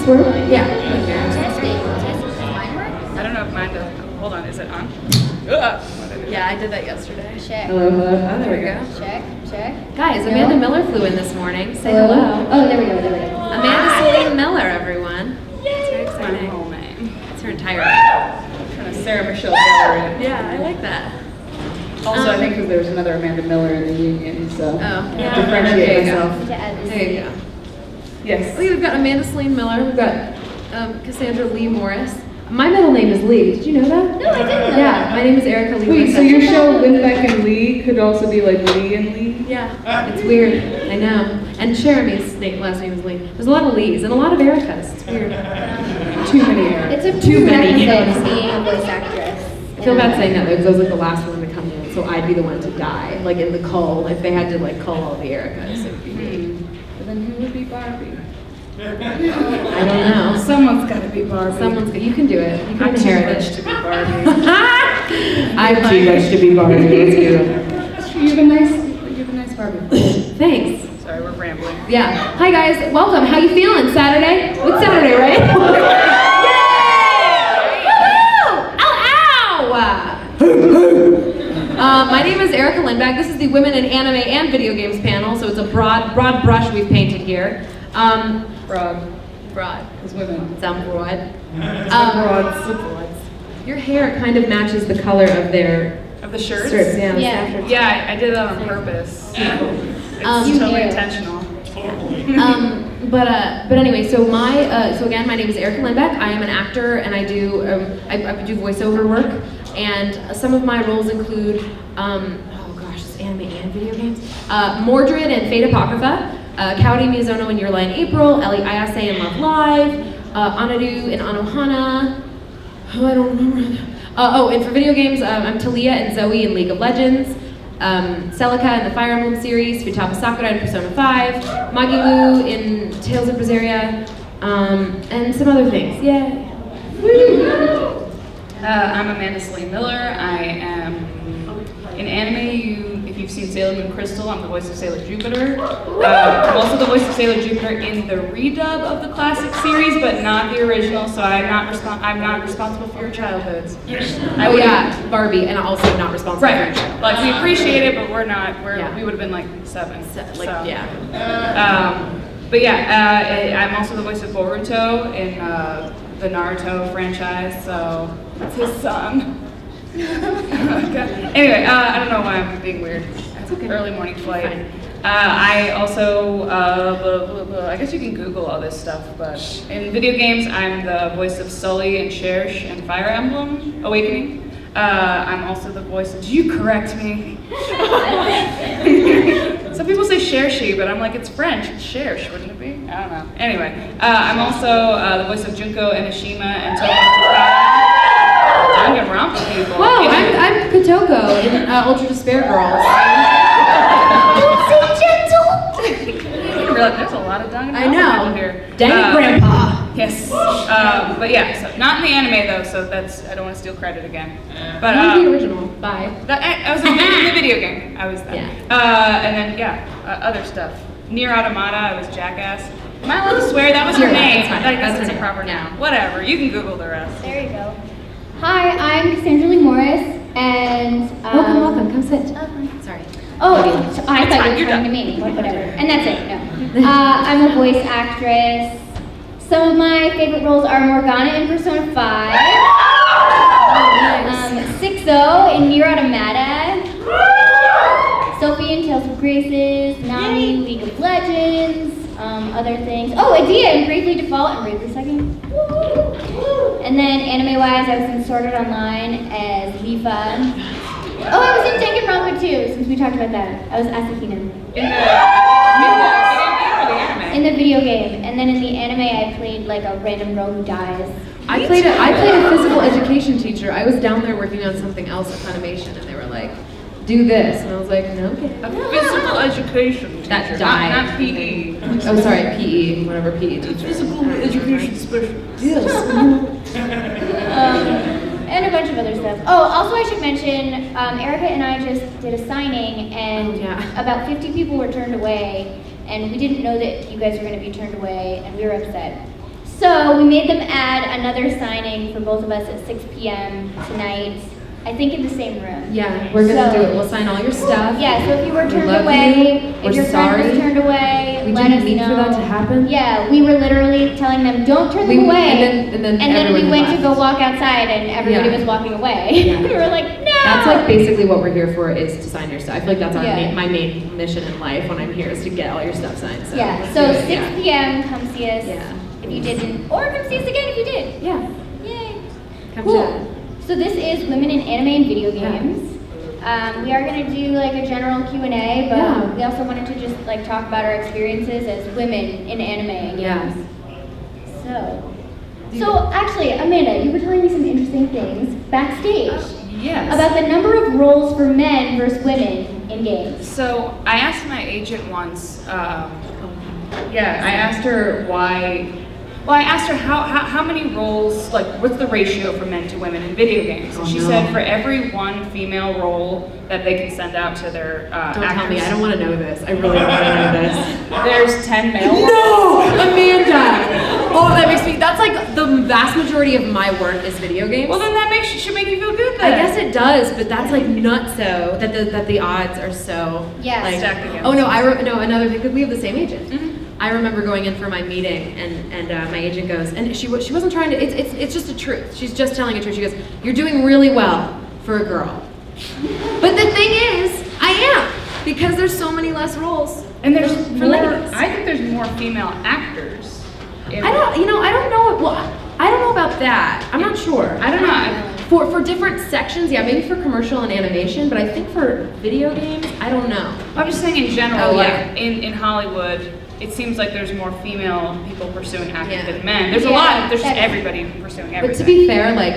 this work? Yeah. Testing. Does mine work? I don't know if mine does. Hold on, is it on? Yeah, I did that yesterday. Check. Hello, hello. Oh, there we go. Check. Guys, Amanda Miller flew in this morning. Say hello. Oh, there we go. Amanda Celine Miller, everyone. It's very exciting. My whole name. It's her entire name. Kind of Sarah Michelle Gellar. Yeah, I like that. Also, I think because there was another Amanda Miller in the union, so yeah. differentiate There you go. myself. To add this. There you go. Yes. We've got Amanda Celine Miller. We've got Cassandra Lee Morris. My middle name is Lee. Did you know that? No, I didn't know Yeah, that. my name is Erica Lee. Wait, so your show Lindbeck and Lee could also be like Lee and Lee? Yeah, it's weird. I know. And Jeremy's last name is Lee. There's a lot of Lees and a lot of Ericas. It's weird. Too many Ericas. It's a Too many. prerequisite being a voice actress. I feel bad saying that though, because I was like the last one to come in, so I'd be the one to die, like in the cull. If they had to like cull all the Ericas, it would be me. But then who would be Barbie? I don't know. Someone's got to be Barbie. You can do it. You can I'm too inherit rich it. to be Barbie. I'm too much to be Barbie. Let's do it. You have a nice Barbie. Thanks. Sorry, we're rambling. Yeah. Hi guys, welcome. How you feeling? Saturday? It's Saturday, right? Yay! Woohoo! Ow! My name is Erica Lindbeck. This is the Women in Anime and Video Games panel, so it's a broad brush we've painted here. Broad. As women. Some broad. Broads. Your hair kind of matches the color of their Of the shirts? Yeah. the Yeah. staff shirts. Yeah, I did that on purpose. It's You totally knew. intentional. But anyway, so again, my name is Erica Lindbeck. I am an actor, and I do voiceover work, and some of my roles include it's anime and video games. Mordred in Fate Apocrypha, Kaori Miyazono in Your Lie in April, Ellie Ayase in Love Live, Anadu in Anohana. Oh, I don't remember. And for video games, I'm Talia and Zoe in League of Legends. Celica in the Fire Emblem series, Futaba Sakura in Persona 5, Magilu in Tales of Berseria, and some other things. Yay! I'm Amanda Celine Miller. I am in anime. If you've seen Sailor Moon Crystal, I'm the voice of Sailor Jupiter. I'm also the voice of Sailor Jupiter in the redub of the classic series, but not the original. So I'm not responsible for your childhoods. Barbie, and also not responsible for your child. Like we appreciate it, but we're not. Yeah. We would have been like 7. But I'm also the voice of Boruto in the Naruto franchise. So it's his son. Anyway, I don't know why I'm being weird. It's okay. Early morning flight. I also, I guess you can Google all this stuff, but in video games, I'm the voice of Sully and Cherish in Fire Emblem Awakening. I'm also the voice of, you correct me. Some people say Chershi, but I'm like, it's French, it's Cherish, wouldn't it be? I don't know. Anyway, I'm also the voice of Junko Enoshima and Danganronpa people. Whoa, I'm Kotoko in Ultra Despair Girls. Don't say gentle. I didn't realize there's a lot of Danganronpa I know. people here. Dang it, Grandpa. Yes. But yeah, so not in the anime though, so that's, I don't want to steal credit again. But I'm the original. Bye. I was in the video game. I was that. Yeah. And then other stuff. Nier Automata, I was Jackass. Am I allowed to swear? That was her Sure, name. that's fine. I guess That's it's her a proper name. noun. Whatever. You can Google the rest. There you go. Hi, I'm Cassandra Lee Morris, and Welcome. Come sit. Sorry. Oh, I thought you were talking to me. Whatever. And that's it. No. I'm a voice actress. Some of my favorite roles are Morgana in Persona 5, 6-0 in Nier Automata, Sophie in Tales of Graces, Nami in League of Legends, other things. Oh, Adia in Bravely Default and Bravely Second. And then anime-wise, I was in Sword Art Online as Lifa. Oh, I was in Danganronpa too, since we talked about that. I was Asahina. In the video game, and then in the anime, I played like a random girl who dies. I played a physical education teacher. I was down there working on something else at Funimation, and they were like, do this. And I was like, no, okay. A physical education teacher. That died. Not PE. Oh, sorry, PE, whatever PE teacher. Physical education specialist. Yes. And a bunch of other stuff. Oh, also I should mention, Erica and I just did a signing, and about 50 people were turned away, and we didn't know that you guys were going to be turned away, and we were upset. So we made them add another signing for both of us at 6 p.m. tonight. I think in the same room. Yeah, we're gonna So- do it. We'll sign all your stuff. Yeah, so if you were turned love away, you. if We're your friend was sorry. turned away, We let didn't us mean know. for that to happen. Yeah, we were literally telling them, don't turn them We- away. and then we everyone went to left. go walk outside and everybody Yeah. was walking away. Yeah. We were like, no! That's like basically what we're here for, is to sign your stuff. I feel like that's Yeah. my main mission in life when I'm here, is to get all your stuff signed. So Yeah, let's so do it. 6 p.m., come see us Yeah. if you didn't, or come see us again if you did. Yeah. Yay! Come Cool. chat. So this is Women in Anime and Video Yeah. Games. We are going to do like a general Q&A, but Yeah. we also wanted to just like talk about our experiences as women in anime and Yeah. games. So actually, Amanda, you were telling me some interesting things backstage Yes. about the number of roles for men versus women in games. So I asked my agent once, I asked her why, well, I asked her how many roles, like what's the ratio for men to women in video games? And Oh, she no. said for every one female role that they can send out to their Don't actors, tell me. I don't want to know this. I really don't want to know this. there's 10 male roles. No, Amanda. Oh, that makes me. That's like the vast majority of my work is video games. Well, then that should make you feel good I then. guess it does, but that's like nutso that the odds are so Yeah. like. Stacked against Oh no, no, another thing, because we have the same agent. Mhm. I remember going in for my meeting, and my agent goes, and she wasn't trying to. It's just a truth. She's just telling a truth. She goes, "You're doing really well for a girl." But the thing is, I am, because there's so many less roles. And there's for more, ladies. I think there's more female actors. I don't know. Well, I don't know about that. I'm not sure. I don't know. For different sections, yeah, maybe for commercial and animation, but I think for video games, I don't know. I'm just saying in general, Oh, like yeah. in Hollywood, it seems like there's more female people pursuing acting Yeah. than men. There's a Yeah, lot, there's just that's- everybody pursuing But everything. to be fair, like,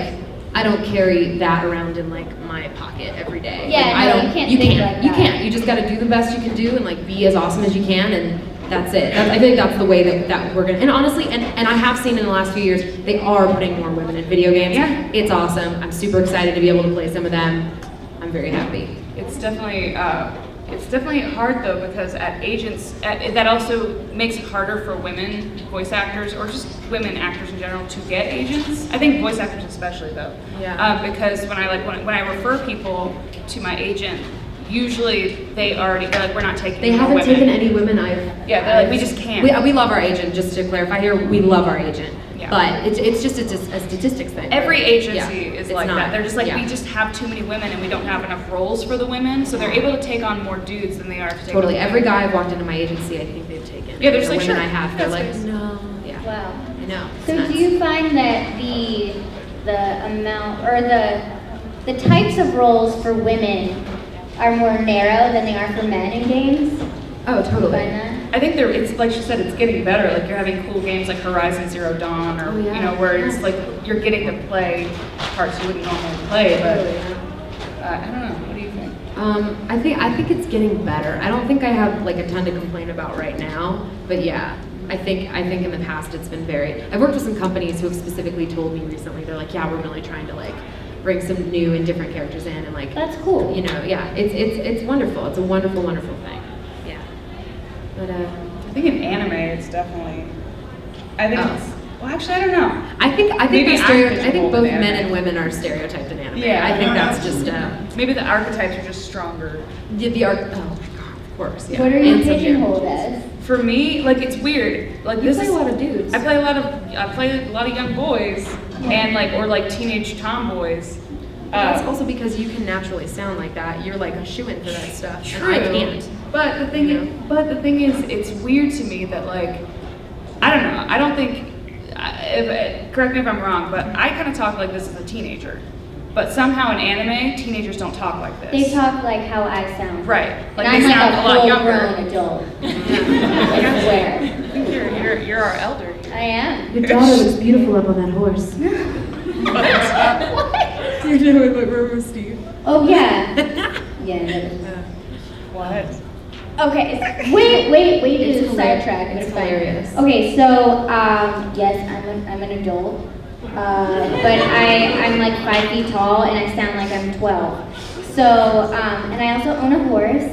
I don't carry that around in like my pocket every day. Yeah, Like, I no, don't, you can't think like You that. can't. You just got to do the best you can do and like be as awesome as you can, and that's it. I think that's the way that we're gonna. And honestly, and I have seen in the last few years, they are putting more women in video games. Yeah. It's awesome. I'm super excited to be able to play some of them. I'm very happy. It's definitely hard though, because at agents, that also makes it harder for women voice actors, or just women actors in general, to get agents. I think voice actors especially though. Yeah. Because when I refer people to my agent, usually they're like, we're not taking They more haven't women. taken any women I've. Yeah, they're like, we just can't. We love our agent. Just to clarify here, we love our agent. Yeah. But it's just a statistics thing. Every right? agency Yeah, is it's like not- that. They're just like, yeah. we just have too many women and we don't have enough roles for the women, so they're able to take on more dudes than they are to take Totally. on Every women. guy I've walked into my agency, I think they've taken. Yeah, they're just The like, women sure, I have, they're like, that's nice. no. Yeah. Wow. I know. It's So nuts. do you find that the amount or the types of roles for women are more narrow than they are for men in games? Oh, Do you totally. find that? I think it's like she said, it's getting better. Like you're having cool games like Horizon Zero Dawn, or Oh, yeah. you know, where it's like you're getting to play parts you wouldn't normally play. But I don't know. What do you think? I think it's getting better. I don't think I have like a ton to complain about right now, but yeah, I think in the past it's been very. I've worked with some companies who have specifically told me recently, they're like, yeah, we're really trying to like bring some new and different characters in, and like, That's cool. you know, yeah, it's wonderful. It's a wonderful thing. Yeah. But I think in anime, it's definitely. I think Oh. it's. Well, actually, I don't know. I think Maybe they're I'm I think pigeonholed both in men anime. and women are stereotyped in anime. Yeah. I think that's just Maybe the archetypes are just stronger. the art. Oh my god, of course. Yeah. What are you And some pigeonholed as? For me, like it's weird. Like You this play is. a lot of dudes. I play a lot of young boys, and like teenage tomboys. That's also because you can naturally sound like that. You're like a shoo-in for that stuff. True. And I can't. But the thing is, it's weird to me that like, I don't know. I don't think. Correct me if I'm wrong, but I kind of talk like this as a teenager. But somehow in anime, teenagers don't talk like this. They talk like how I sound. Right. Like And they I'm sound like a lot younger. full-grown adult. I swear. I think you're our elder. I am. Your daughter looks beautiful up on that horse. What? You're doing like Rose Steve. Oh yeah. Yeah. What? Okay. Wait. This It's is a sidetrack. It's It's fine. hilarious. Okay, so yes, I'm an adult, but I'm like 5 feet tall and I sound like I'm 12. So and I also own a horse,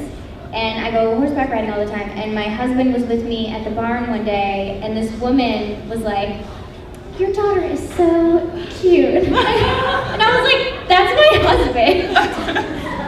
and I go horseback riding all the time. And my husband was with me at the barn one day, and this woman was like, your daughter is so cute. And I was like, that's my husband.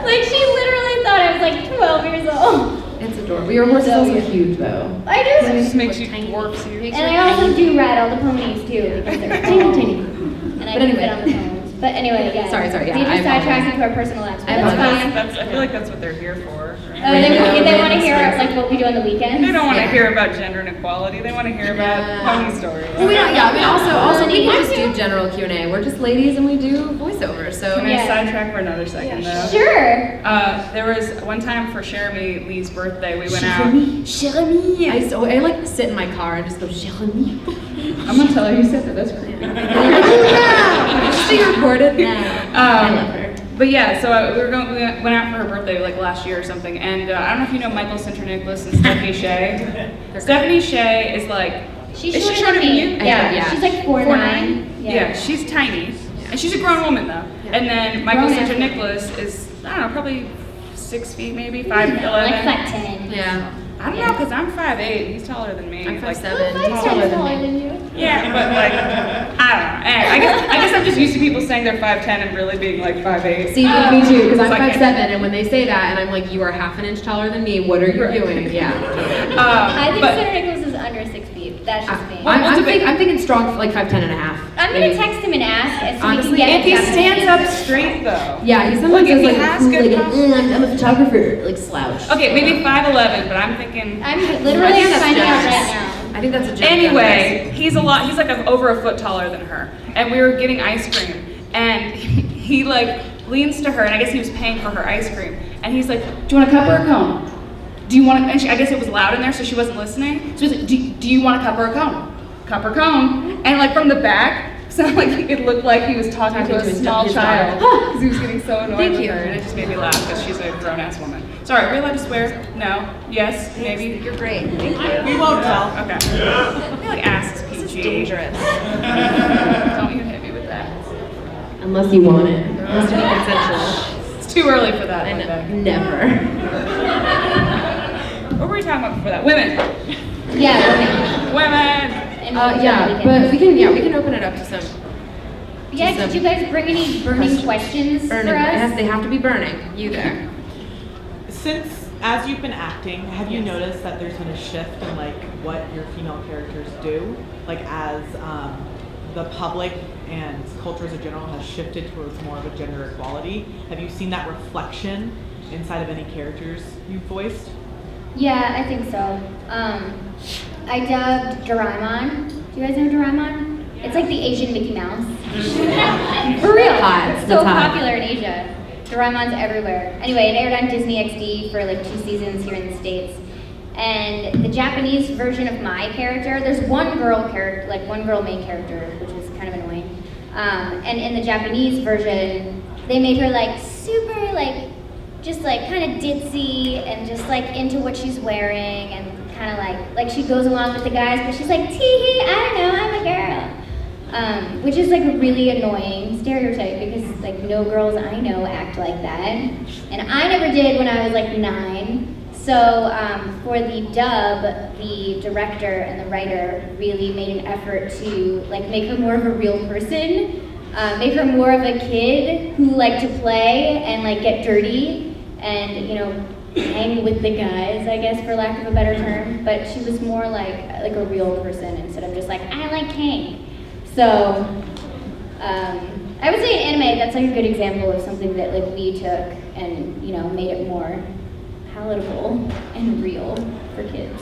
Like, she literally thought I was like 12 years old. It's adorable. Your horse is So also cute. huge, though. I It do. just makes you dwarfs you. And I also do ride all the ponies too, because they're teeny tiny. And I But can anyway. fit on the ponies. But anyway, yeah. Sorry, yeah, We I just sidetracked apologize. into our personal lives. But I that's apologize. fine. I feel like that's what they're here for. right? Oh, they want to hear like what we do on the weekends. They don't want to Yeah. hear about gender inequality. They want to hear about pony stories. Well, we don't, yeah, I mean, also we you can have just to. do general Q&A. We're just ladies and we do voiceover, so. Can I Yeah. sidetrack for another second though? Sure. There was one time for Jeremy Lee's birthday, we went out. Jeremy. I like sit in my car and just go, Jeremy. I'm gonna tell her you said that, that's great. She recorded now. I love her. But yeah, so we went out for her birthday like last year or something, and I don't know if you know Michael Sinter Nicholas and Stephanie Shea. Stephanie Shea is like, She's is she shorter than me. you? Yeah. Yeah. She's like 4'9". Yeah, she's tiny, and she's a grown woman though. And then Michael Grown Sinter ass. Nicholas is, I don't know, probably 6 feet maybe, 5'11". Like 5'10". Yeah. I don't know, because I'm 5'8", he's taller than me. I'm like, 5'7". I'm taller than taller me. than you. Yeah, but like, I don't know. I guess I'm just used to people saying they're 5'10" and really being like 5'8". See, me too, because I'm It's like- 5'7", and when they say that, and I'm like, you are half an inch taller than me, what are you doing? Yeah. I think but- Senator Nicholas is under 6 feet. That's just me. I'm thinking strong, like 5'10" and a half. I'm gonna text him and ask as soon as Honestly, we can If get he it done. stands up straight though. Yeah, he's sometimes Look, if just he like, has cool, good like, posture. I'm a photographer, like slouch. Okay, maybe 5'11", but I'm thinking. I'm I literally think that's finding out generous. right now. I think that's a joke. Anyway, he's like over a foot taller than her, and we were getting ice cream, and he like leans to her, and I guess he was paying for her ice cream, and he's like, Do you want a cup or a cone? do you want? And I guess it was loud in there, so she wasn't listening. So he's like, do you want a cup or a cone? Cup or cone? And like from the back, sounded like it looked like he was talking to a small his child daughter. because he was getting so annoyed Thank with you. her, and it just made me laugh because she's a grown-ass woman. Sorry, are we allowed to swear? No? Yes? Maybe? You're great. We won't tell. Okay. I feel like ass is PG. This is dangerous. Don't you hit me with that. Unless you want it. It has to be consensual. It's too early for that. I Lindbeck. know. Never. What were we talking about before that? Women. Yeah, Women. and Yeah, but we can open it up to some yeah, did you guys bring any burning questions burning. for us? They have to be burning. You there. Since, as you've been acting, have you noticed that there's been a shift in like what your female characters do? Like as the public and culture as a general has shifted towards more of a gender equality, have you seen that reflection inside of any characters you've voiced? Yeah, I think so. I dubbed Doraemon. Do you guys know Doraemon? It's like the Asian Mickey Mouse. For real. Hot. It's so That's hot. popular in Asia. Doraemon's everywhere. Anyway, it aired on Disney XD for like 2 seasons here in the States. And the Japanese version of my character, there's one girl main character, which is kind of annoying. And in the Japanese version, they made her like super like, just like kind of ditzy and just like into what she's wearing and kind of like she goes along with the guys, but she's like, tee-hee, I don't know, I'm a girl. Which is like a really annoying stereotype because like no girls I know act like that. And I never did when I was like 9. So for the dub, the director and the writer really made an effort to like make her more of a real person, make her more of a kid who liked to play and like get dirty and, you know, hang with the guys, I guess, for lack of a better term. But she was more like a real person instead of just like, I like Hank. So I would say in anime, that's like a good example of something that like we took and, you know, made it more palatable and real for kids.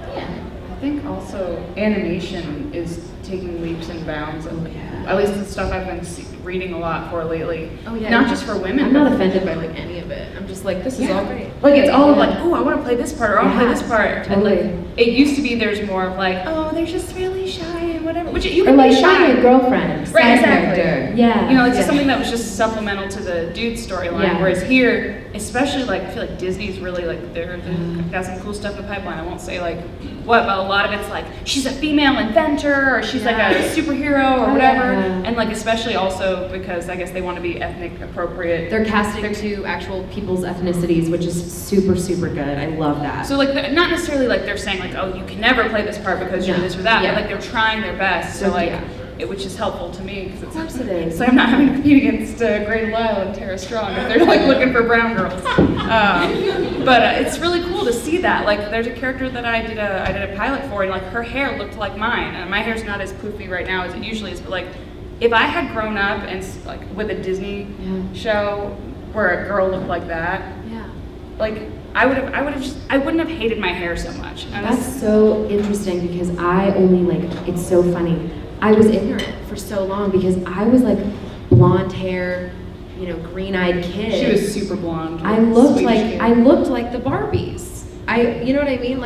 Yeah. I think also animation is taking leaps and bounds, and at least the stuff I've been reading a lot for lately. Oh, yeah. Not just for women. I'm not offended by like any of it. I'm just like, this is all great. Like it's all Yeah. like, oh, I want to play this part, or I want to play this part. Totally. And like, it used to be there's more of like, oh, they're just really shy and whatever. Which you Or can like be shy. find your girlfriend. Right, side exactly. character. Yeah. You know, it's just Yeah. something that was just supplemental to the dude storyline. Yeah. Whereas here, especially like I feel like Disney's really like they've got some cool stuff in the pipeline. I won't say like what, but a lot of it's like she's a female inventor, or she's like a superhero or whatever, Yeah. and like especially also because I guess they want to be ethnic appropriate. They're casting to actual people's ethnicities, which is super, super good. I love that. So like not necessarily like they're saying like, oh, you can never play this part because you're Yeah. this or that, Yeah. but like they're trying their best. So like, Yeah. which is helpful to me because Of course it is. So I'm not having to compete against Gray Lyle and Tara Strong if they're like looking for brown girls. But it's really cool to see that. Like there's a character that I did a pilot for, and like her hair looked like mine. And my hair's not as poofy right now as it usually is, but like if I had grown up and like with a Disney show where a girl looked like that, Yeah. like I wouldn't have hated my hair so much. And That's so interesting because I only like, it's so funny. I was ignorant for so long because I was like blonde hair, you know, green-eyed kid. she was super blonde. I looked Swedish like kid. I looked like the Barbies. You know what I mean?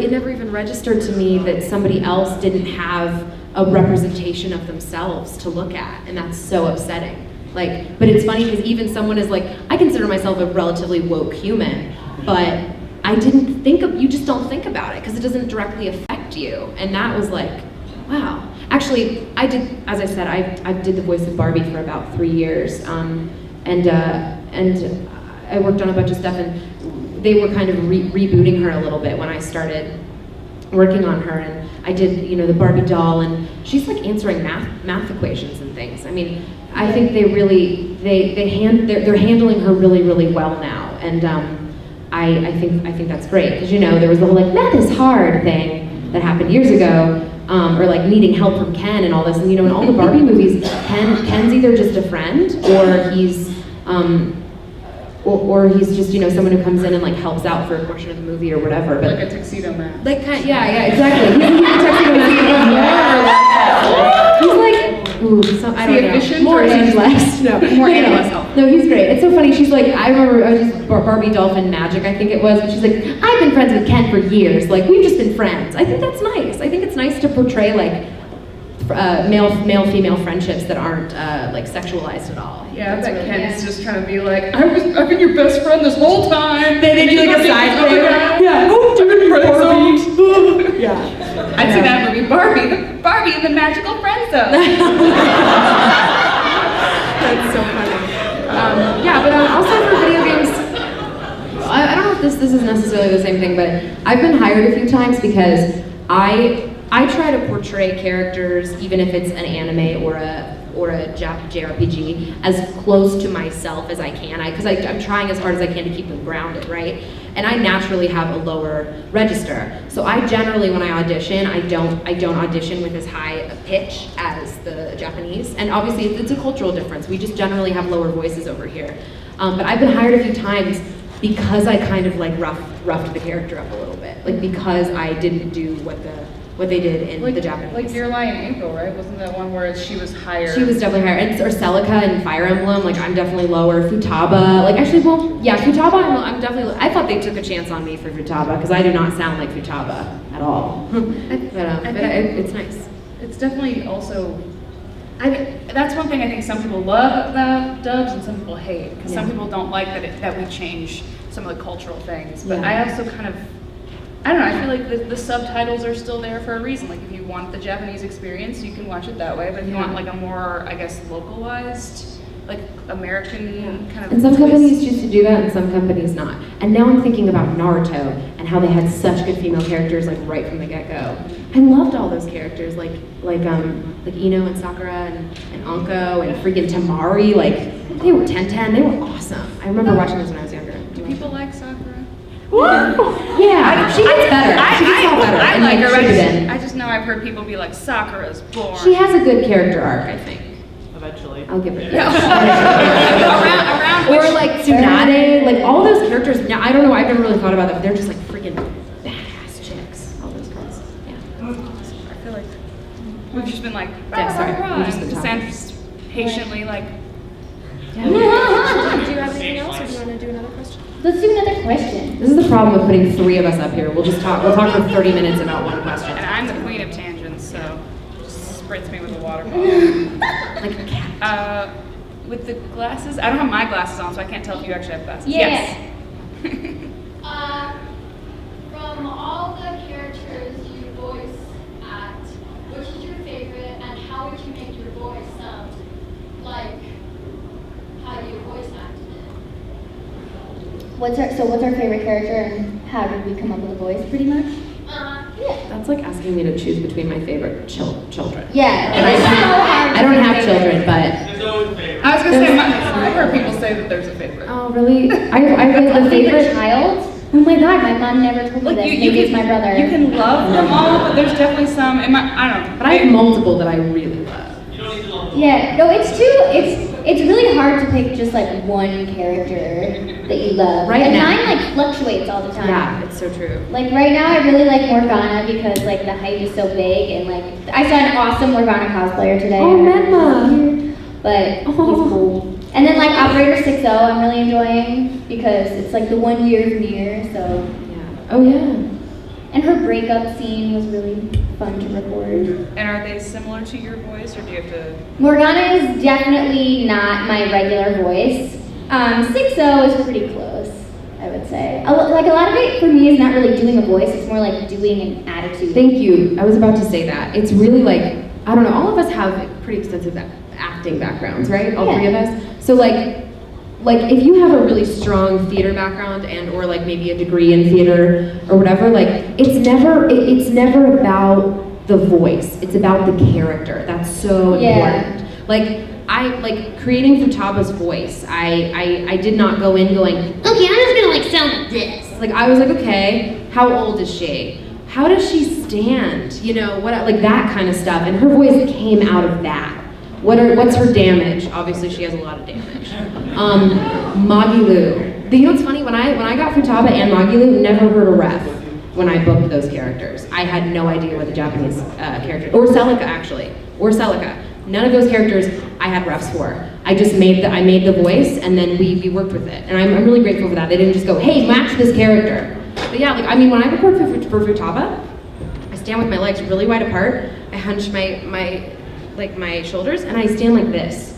It never even registered to me that somebody else didn't have a representation of themselves to look at, and that's so upsetting. Like, but it's funny because even someone is like, I consider myself a relatively woke human, but I didn't think of, you just don't think about it because it doesn't directly affect you, and that was like, wow. Actually, I did, as I said, I did the voice of Barbie for about 3 years, and I worked on a bunch of stuff, and they were kind of rebooting her a little bit when I started working on her, and I did, you know, the Barbie doll, and she's like answering math equations and things. I mean, I think they really, they're handling her really, really well now, and I think that's great, because you know, there was the whole like, math is hard thing that happened years ago, or like needing help from Ken and all this, and you know, in all the Barbie movies, Ken's either just a friend, or he's just, you know, someone who comes in and like helps out for a portion of the movie or whatever. But Like a tuxedo man. like, yeah, exactly. He's a tuxedo mask. He's like, ooh, I don't know. efficient More or is he and just- less. No, more and no. less helpful? No, he's great. It's so funny. She's like, I remember I was just Barbie Dolphin Magic, I think it was, and she's like, I've been friends with Ken for years. Like, we've just been friends. I think that's nice. I think it's nice to portray like male-female friendships that aren't like sexualized at all. Yeah, I That's bet really- Ken's just trying to be like, I've been your best friend this whole time. They do like a side thing. Yeah. Oh, Barbie. Yeah. I'd see that movie, Barbie in the magical friend zone. That's so funny. Yeah, but also for video games, I don't know if this is necessarily the same thing, but I've been hired a few times because I try to portray characters, even if it's an anime or a JRPG, as close to myself as I can, because I'm trying as hard as I can to keep them grounded, right? And I naturally have a lower register, so I generally, when I audition, I don't audition with as high a pitch as the Japanese, and obviously it's a cultural difference. We just generally have lower voices over here, but I've been hired a few times because I kind of like roughed the character up a little bit, like because I didn't do what they did in the Japanese. Like Dear Lie in April, right? Wasn't that one where she was hired? She was definitely higher. Or Celica in Fire Emblem, like I'm definitely lower. Futaba, like actually, well, yeah, Futaba, I'm definitely, I thought they took a chance on me for Futaba, because I do not sound like Futaba at all. It's nice. It's definitely also, That's one thing I think some people love about dubs and some people hate, because some Yeah. people don't like that we change some of the cultural things. But Yeah. I also kind of, I don't know, I feel like the subtitles are still there for a reason. Like if you want the Japanese experience, you can watch it that way. But if you want like a more, I guess, localized, like American kind of And some twist. companies choose to do that, and some companies not. And now I'm thinking about Naruto and how they had such good female characters like right from the get-go. I loved all those characters, like Ino and Sakura and Anko and freaking Tamari. Like they were 10-10. They were awesome. I remember watching those when I was younger. Do people like Sakura? Yeah, she gets better. She gets all better. I and, like her. should have been. I just know I've heard people be like, Sakura's boring. She has a good character arc, I think. Eventually. I'll give her around Or which- like Tsunade, like all those characters. Now I don't know. I've never really thought about them. They're just like freaking badass chicks. All those girls. Yeah. I feel like we've just been like, Yeah, sorry. We've just been talking. Cassandra's patiently like, Do you have anything else, or do you want to do another question? Let's do another question. This is the problem with putting 3 of us up here. We'll talk for 30 minutes about one question. and I'm the queen of tangents, so just spritz me with a water bottle. Like a cat. With the glasses, I don't have my glasses on, so I can't tell if you actually have glasses. Yeah. Yes. From all the characters you voice at what's our favorite character and how did we come up with a voice, pretty much? Yeah. That's like asking me to choose between my favorite children. Yeah. And I don't have children, but. I was gonna say, I've heard people say that there's a favorite. Oh, really? I A favorite child? Oh my god, my mom never told me Like this. you Maybe it's can, my brother. you can love them all, but there's definitely some. I don't know. But I have multiple that I really love. Yeah, no, it's really hard to pick just like one character that you love. Right and now. mine like fluctuates all the time. Yeah, it's so true. Like right now I really like Morgana because like the hype is so big and like I saw an awesome Morgana cosplayer today. Oh, Menma. But he's cool. And then like Operator 6-0 I'm really enjoying because it's like the 1 year near, so. Yeah. Oh, yeah. And her breakup scene was really fun to record. And are they similar to your voice, or do you have to? Morgana is definitely not my regular voice. 6-0 is pretty close, I would say. Like a lot of it for me is not really doing a voice, it's more like doing an attitude. Thank you. I was about to say that. It's really like, I don't know, all of us have pretty extensive acting backgrounds, right? All three of us. So like if you have a really strong theater background and or like maybe a degree in theater or whatever, like it's never about the voice. It's about the character. That's so important. Like creating Futaba's voice, I did not go in going, okay, I'm just gonna like sound like this. Like I was like, okay, how old is she? How does she stand? You know, what like that kind of stuff. And her voice came out of that. What's her damage? Obviously she has a lot of damage. Magilu. You know what's funny? When I got Futaba and Magilu, never heard a ref when I booked those characters. I had no idea what the Japanese character, or Celica actually, or Celica. None of those characters I had refs for. I just made the voice and then we worked with it. And I'm really grateful for that. They didn't just go, hey, match this character. But yeah, like I mean when I record for Futaba, I stand with my legs really wide apart, I hunch my shoulders and I stand like this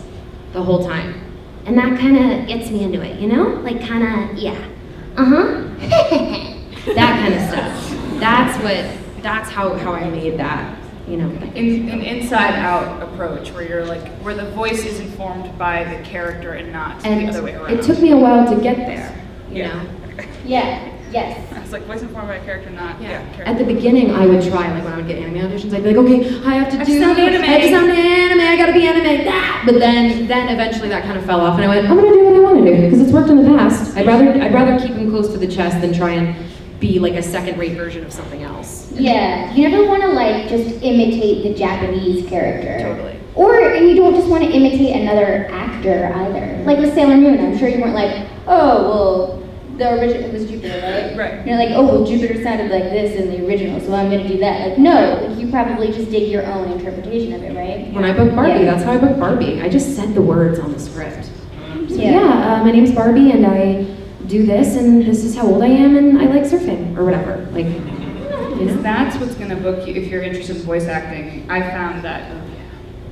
the whole time. And that kind of gets me into it, you know? Like kind of, yeah. That kind of stuff. That's how I made that, you know. An inside-out approach where the voice is informed by the character and not the other way around. It took me a while to get there, you know. Yeah, yes. It's like voice informed by a character, not character. At the beginning, I would try, like when I would get anime auditions, I'd be like, okay, I have to sound anime, I gotta be anime, that. But then eventually that kind of fell off, and I went, I'm gonna do what I want to do because it's worked in the past. I'd rather keep them close to the chest than try and be like a second-rate version of something else. Yeah, you never want to like just imitate the Japanese character. Totally. And you don't just want to imitate another actor either. Like with Sailor Moon, I'm sure you weren't like, oh well. The original was Jupiter, right? Right. And you're like, oh, well, Jupiter sounded like this in the original, so I'm going to do that. Like, no, like, you probably just did your own interpretation of it, right? When I booked Barbie, that's how I booked Barbie. I just said the words on the script. So, my name's Barbie, and I do this, and this is how old I am, and I like surfing, or whatever. Like, you know? That's what's going to book you if you're interested in voice acting. I found that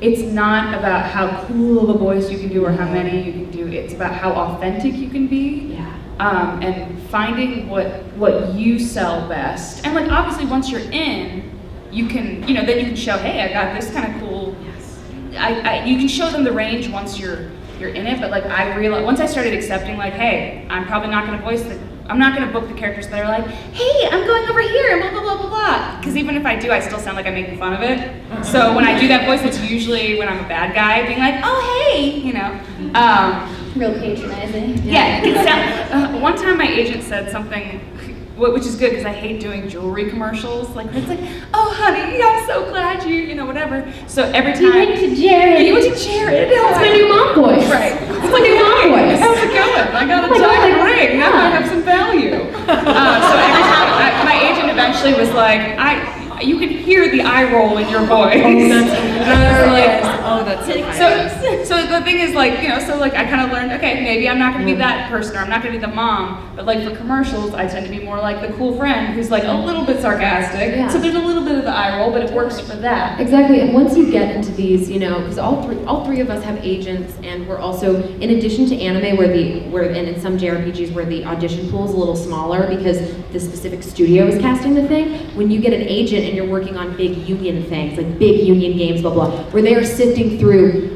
it's not about how cool of a voice you can do or how many you can do. It's about how authentic you can be. Yeah. And finding what you sell best. And like obviously once you're in, you can, then you can show, hey, I got this kind of cool. Yes. You can show them the range once you're in it, but like I realized, once I started accepting like, hey, I'm probably not gonna I'm not gonna book the characters that are like, hey, I'm going over here and blah, blah, blah, blah, blah. Because even if I do, I still sound like I'm making fun of it. So when I do that voice, it's usually when I'm a bad guy being like, oh, hey, Real patronizing. Yeah, it sound, one time my agent said something, which is good because I hate doing jewelry commercials. Like it's like, oh honey, I'm so glad you whatever. So every time you went to Jared. You went to Jared. That's my new mom voice. Right. That's my new mom voice. How's it going? I got a diamond ring. That might have some value. So every time my agent eventually was like, you could hear the eye roll in your voice. Oh, that's so the thing is like, so like I kind of learned, okay, maybe I'm not going to be that person or I'm not going to be the mom, but like for commercials, I tend to be more like the cool friend who's like a little bit sarcastic. Yeah. So there's a little bit of the eye roll, but it works for that. Exactly, and once you get into these, because all three of us have agents, and we're also, in addition to anime, and in some JRPGs where the audition pool is a little smaller because the specific studio is casting the thing, when you get an agent and you're working on big union things, like big union games, blah, blah, where they are sifting through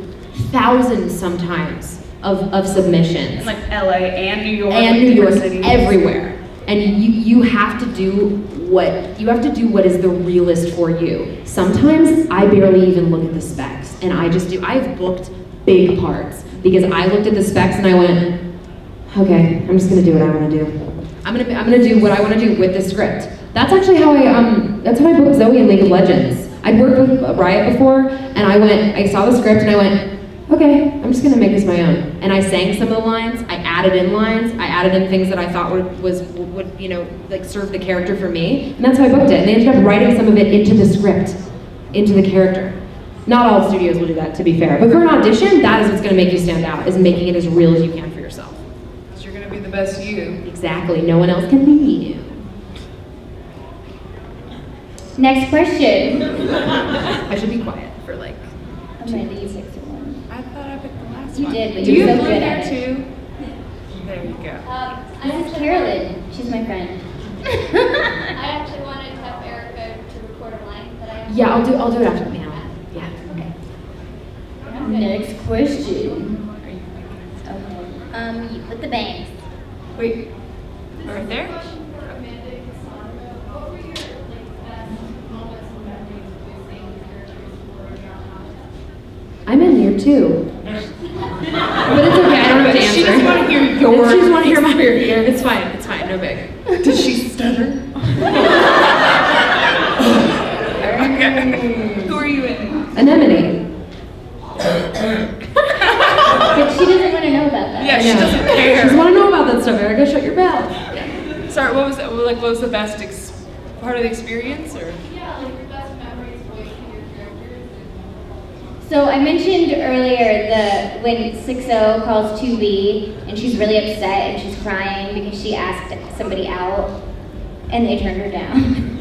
thousands sometimes of submissions. In like LA and New York. And like New York, different cities. everywhere. And you have to do what is the realest for you. Sometimes I barely even look at the specs, and I've booked big parts because I looked at the specs and I went, okay, I'm just gonna do what I want to do. I'm gonna do what I want to do with the script. That's actually how I booked Zoe in League of Legends. I'd worked with Riot before, and I saw the script and I went, okay, I'm just gonna make this my own. And I sang some of the lines, I added in things that I thought would like serve the character for me, and that's how I booked it. And they ended up writing some of it into the script, into the character. Not all studios will do that, to be fair. But for an audition, that is what's gonna make you stand out, is making it as real as you can for yourself. So you're gonna be the best you. Exactly, no one else can be you. Next question. I should be quiet for like, Amanda, you picked one. I thought I picked the last You one. did, but Do you're you so have blue good hair at it. too? There you go. This is Carolyn. She's my friend. I actually wanted to have Erica to record a line that I have. yeah, I'll do it after the panel. Yeah. Okay. Next question. Okay. You put the bangs. Wait, right there? Amanda and Cassandra, what were your best moments when introducing characters for your house? I'm in here too. But it's okay, I don't have to answer. She doesn't want to hear your She just want to hear my experience. It's fine, no big. Did she stutter? Okay. Who are you in? Anemone. But she doesn't want to know about that. Yeah, she I know. doesn't She care. doesn't want to know about that stuff, Erica, shut your mouth. Sorry, what was the best part of the experience, or? Yeah, like your best memories voicing your characters. So I mentioned earlier when 6-0 calls 2B and she's really upset and she's crying because she asked somebody out and they turned her down.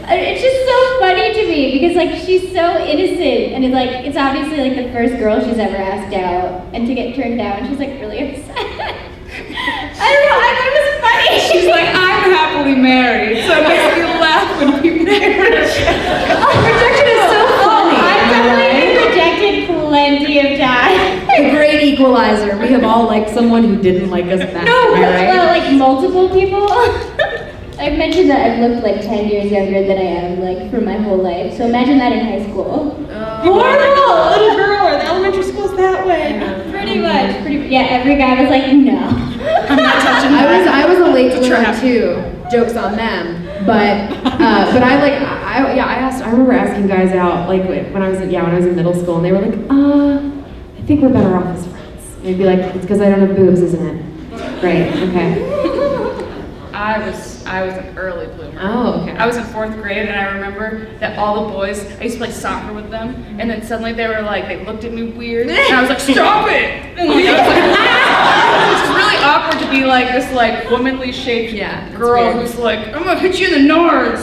It's just so funny to me because like she's so innocent and it's obviously like the first girl she's ever asked out, and to get turned down she's like really upset. I don't know, I thought it was funny. She's like, I'm happily married, so it makes me laugh when people get rejected. Rejection is so funny. I've definitely been rejected plenty of times. The great equalizer. We have all liked someone who didn't like us back. No, am I right? well, like multiple people. I've mentioned that I've looked like 10 years younger than I am, like for my whole life. So imagine that in high school. Horrible! Little girl, the elementary school's that way. Pretty much. Yeah, every guy was like, no. I'm not touching that. I was a late bloomer Trap. too. Jokes on them. But I remember asking guys out like when I was in middle school, and they were like, I think we're better off as friends. And they'd be like, it's because I don't have boobs, isn't it? Great. Okay. I was an early bloomer. Oh, okay. I was in 4th grade, and I remember that all the boys, I used to play soccer with them, and then suddenly they were like, they looked at me weird, and I was like, stop it! And like, I was like, ah! It's really awkward to be like this like womanly shaped Yeah, it's girl weird. who's like, I'm gonna hit you in the nards.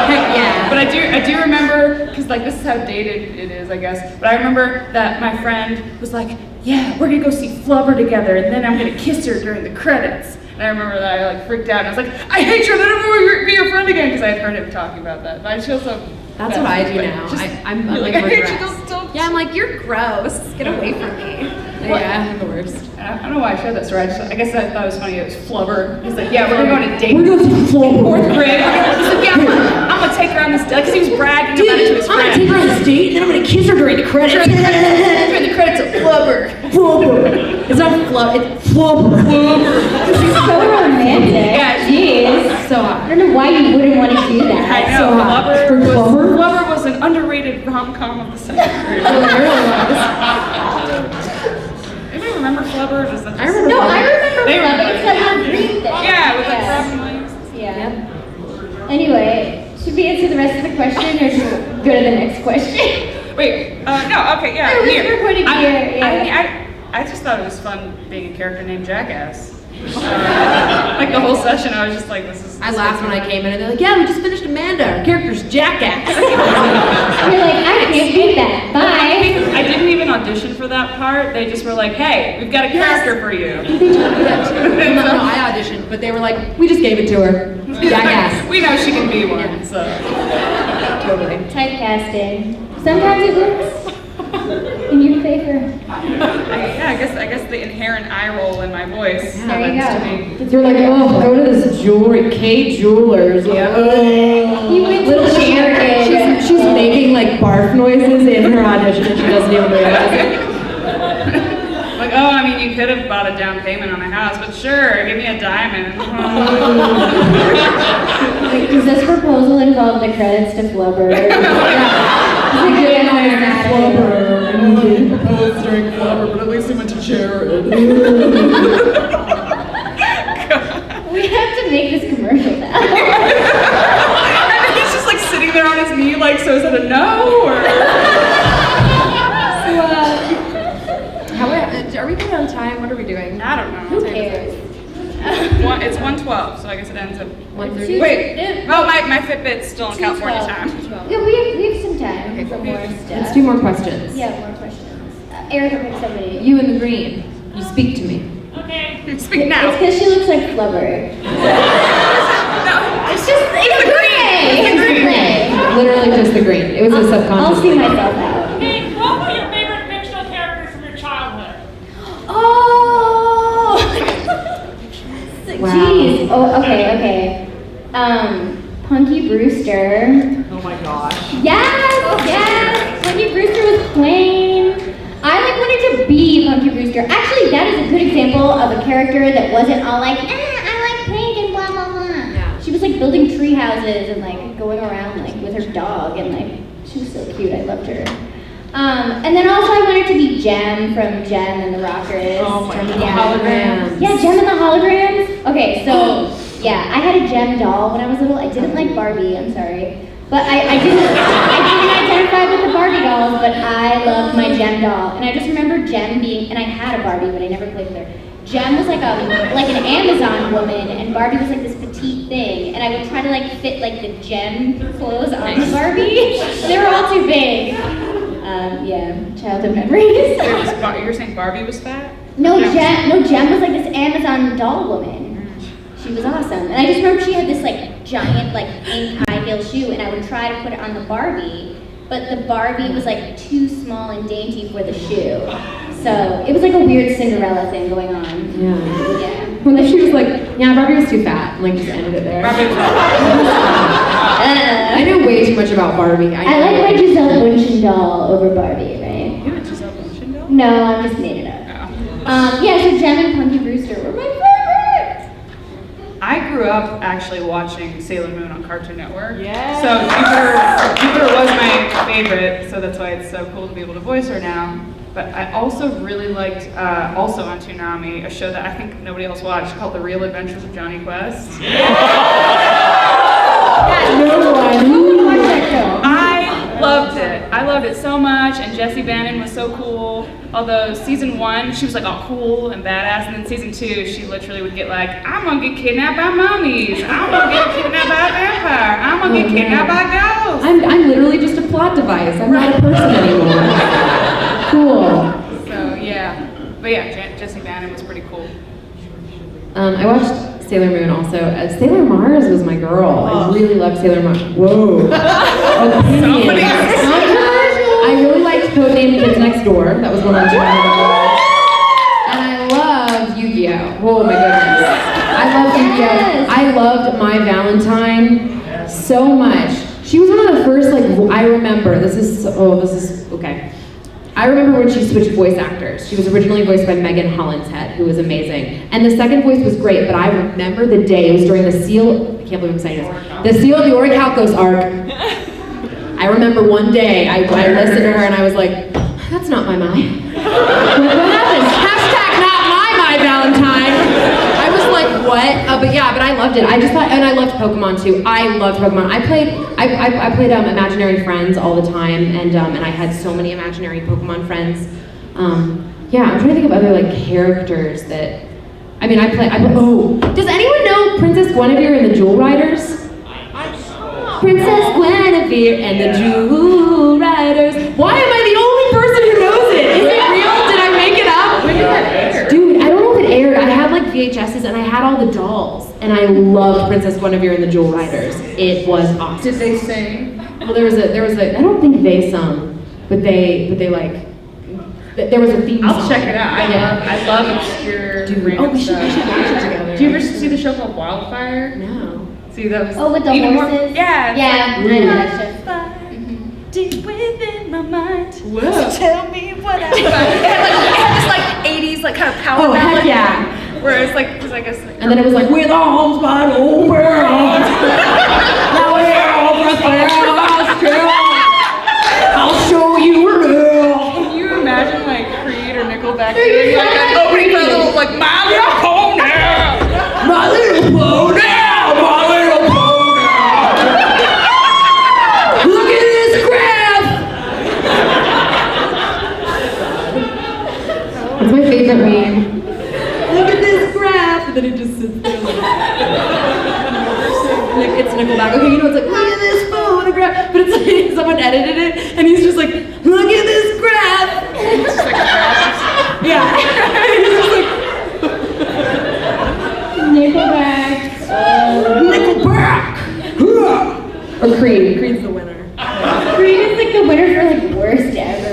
Yeah. But I do remember, because like this is how dated it is, I guess. But I remember that my friend was like, yeah, we're gonna go see Flubber together, and then I'm gonna kiss her during the credits. And I remember that I like freaked out, and I was like, I hate you, I'm never gonna be your friend again, because I had heard him talking about that. But I just feel so. That's bad. what I do But now. just- I'm you're like, I hate you, regress. don't. Yeah, I'm like, you're gross. Get away from me. Yeah, I'm the worst. I don't know why I shared that story. I guess I thought it was funny. It was Flubber. He's like, yeah, we're gonna go on a date. We're going to Flubber. 4th grade. He's like, yeah, I'm gonna take her on this date, because he was bragging about it to his I'm gonna friends. take her on this date, and then I'm gonna kiss her during the credits. During the credits of Flubber. Flubber. It's not flub. It's flubber. She's so romantic. Yeah, Jeez. So I don't know why you wouldn't want to do that. I know. So hot. For Flubber? Flubber was an underrated rom-com of the 2nd grade. Anybody remember Flubber? Just I remember. No, I remember They Flubber. remember It's it. that little green thing. Yeah, with like Yeah. Robin Williams. Yeah. Anyway, should we answer the rest of the question or just go to the next question? Wait, no, okay, yeah. I was here. recording here, I just thought it was fun being a character named Jackass. Like the whole session, I was just like, this is. I laughed when I came in, and they're like, "Yeah, we just finished Amanda. Our character's Jackass." You're like, I can't beat that. Bye. I didn't even audition for that part. They just were like, hey, we've got a character for you. No, I auditioned, but they were like, "We just gave it to her. Jackass." We know she can be one, so. Totally. Typecasting. Sometimes it works. in your favor. Yeah, I guess the inherent eye roll in my voice. There you happens to be- You're like, oh, go to this jewelry, K Jewelers. Yeah. You went to Little the Shannon, she's making like barf noises in her audition and she doesn't even realize it. Like, oh, I mean, you could have bought a down payment on a house, but sure, give me a diamond. Wait, does this proposal involve the credits to Flubber? Flubber. He proposed during Flubber, but at least he went to Jared. We have to make this commercial now. And then he's just like sitting there on his knee, like, so is it a no, or? Are we good on time? What are we doing? I don't know. Who cares? It's 1:12, so I guess it ends at 1:30? Wait, oh, my Fitbit's still in California 2:12. time. Yeah, we have some time for more stuff. Let's do more questions. Yeah, more questions. Erica picked somebody. You in the green, you speak to me. Speak now. It's because she looks like Flubber. No, It's just, it's the green. It's the green. gray. Literally just the green. It was a subconscious. I'll see myself out. Okay, what were your favorite fictional characters from your childhood? Oh! Wow. Jeez. Oh, okay. Punky Brewster. Oh my gosh. Yes. Punky Brewster was plain. I like wanted to be Punky Brewster. Actually, that is a good example of a character that wasn't all like, I like pink and blah blah blah. Yeah. She was like building tree houses and like going around like with her dog and like she was so cute. I loved her. And then also I wanted to be Jem from Jem and the Rockers. Oh my Jem God. the Holograms. Yeah, Jem and the Holograms. Okay, so yeah, I had a Jem doll when I was little. I didn't like Barbie. I'm sorry. But I didn't identify with the Barbie dolls, but I loved my Jem doll. And I just remember Jem being, and I had a Barbie, but I never played with her. Jem was like an Amazon woman, and Barbie was like this petite thing. And I would try to like fit like the Jem clothes on the Barbie. They were all too big. Yeah, childhood memories. You're saying Barbie was fat? No, Jem was like this Amazon doll woman. She was awesome. And I just remember she had this like giant like pink high heel shoe and I would try to put it on the Barbie, but the Barbie was like too small and dainty for the shoe. So it was like a weird Cinderella thing going on. Yeah. Yeah. When she was like, yeah, Barbie was too fat, and like just ended it there. Barbie was I know way too much about Barbie. I like my Giselle Bundchen doll over Barbie, right? You had Giselle Bundchen doll? No, I just made it up. Yeah, so Jem and Punky Brewster were my favorites. I grew up actually watching Sailor Moon on Cartoon Network. Yes. So Jupiter was my favorite, so that's why it's so cool to be able to voice her now. But I also really liked, also on Toonami, a show that I think nobody else watched called The Real Adventures of Johnny Quest. No one. Who watched that show? I loved it. I loved it so much, and Jessie Bannon was so cool. Although season 1, she was like all cool and badass, and then season 2, she literally would get like, I'm gonna get kidnapped by mummies. I'm gonna get kidnapped by a vampire. I'm gonna get kidnapped by ghosts. I'm literally just a plot device. I'm not a person anymore. Cool. So yeah, but yeah, Jessie Bannon was pretty cool. I watched Sailor Moon also. Sailor Mars was my girl. I really loved Sailor Mars. Whoa. Somebody- I really liked Codename Kids Next Door. That was one on Toonami. And I loved Yu-Gi-Oh. Oh my goodness. I loved Yu-Gi-Oh. I loved My Valentine so much. She was one of the first, like, I remember, okay. I remember when she switched voice actors. She was originally voiced by Megan Hollinshead, who was amazing. And the second voice was great, but I remember the day, it was during the Seal, I can't believe I'm saying this, the Seal of the Orichalcos arc. I remember one day, I listened to her and I was like, that's not my Mai. What happened? Hashtag not my Valentine. I was like, what? But I loved it. I just thought, and I loved Pokemon too. I loved Pokemon. I played Imaginary Friends all the time, and I had so many imaginary Pokemon friends. Yeah, I'm trying to think of other like characters that. I mean, oh, does anyone know Princess Guinevere and the Jewel Riders? Princess Guinevere and the Jewel Riders. Why am I the only person who knows it? Is it real? Did I make it up? When did that air? Dude, I don't know if it aired. I had like VHSs and I had all the dolls. And I loved Princess Guinevere and the Jewel Riders. It was awesome. Did they sing? Well, there was a, I don't think they sung, but they like There was a theme song. I'll check it out. I love obscure random we should stuff. watch it together. Do you ever see the show called Wildfire? No. See, that was Oh, with the even more- horses? Yeah. it's Yeah, like, I know that show. Deep within my mind. Whoa. So tell me what I find. It had this like 80s like kind of power Oh, heck ballad. yeah. Where it's like, cause I guess like. And then it was like, with arms wide open, now we're over there, I'll show you love. Can you imagine like Creed or Nickelback doing like an opening for a little like My Little Pony? My little pony, my little pony. Look at this graph. That's my favorite meme. Look at this graph, and then it just sits there like it's Nickelback. Okay, you know, it's like, look at this photograph, but it's like someone edited it, and he's just like, look at this graph. It's just like a graph. Yeah. He's just like, Nickelback. Nickelback. Or Creed. Creed's the winner. Creed is like the winner for like worst ever.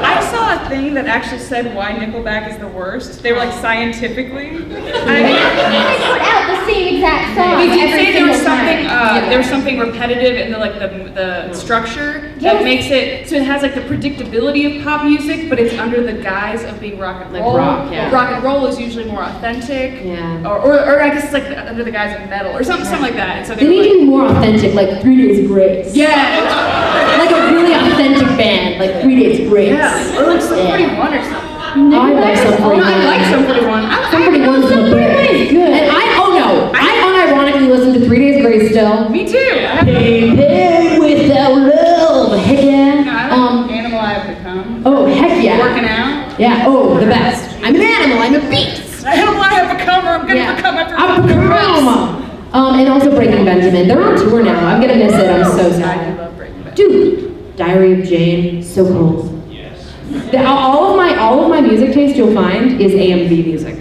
I saw a thing that actually said why Nickelback is the worst. They were like scientifically. They put out the same exact song. They did every say there was single something time. there was something repetitive in the structure Yes. that makes it so it has like the predictability of pop music, but it's under the guise of being rock and Like roll. rock, yeah. Rock and roll is usually more authentic. Yeah. Or I guess it's like under the guise of metal or something like that. And so They were need to like, be more authentic, like 3 Days Grace. yeah, Like a really authentic band, like 3 Days Grace. yeah, or like Sum 41 or something. I love Sum 41. I like Sum 41. Sum 41's the best. good. And I unironically listen to 3 Days Grace still. Me too. Baby, without love. Heck yeah. Animal I Have Become. Oh, heck yeah. Working out. Yeah, oh, the best. I'm an animal, I'm a beast. Animal I Have Become, or I'm gonna Yeah. become after I'm and also Breaking Benjamin. They're on tour now. I'm gonna miss it. I'm so I do sad. love Breaking Bad. Dude, Diary of Jane, so cool. All of my music taste you'll find is AMV music.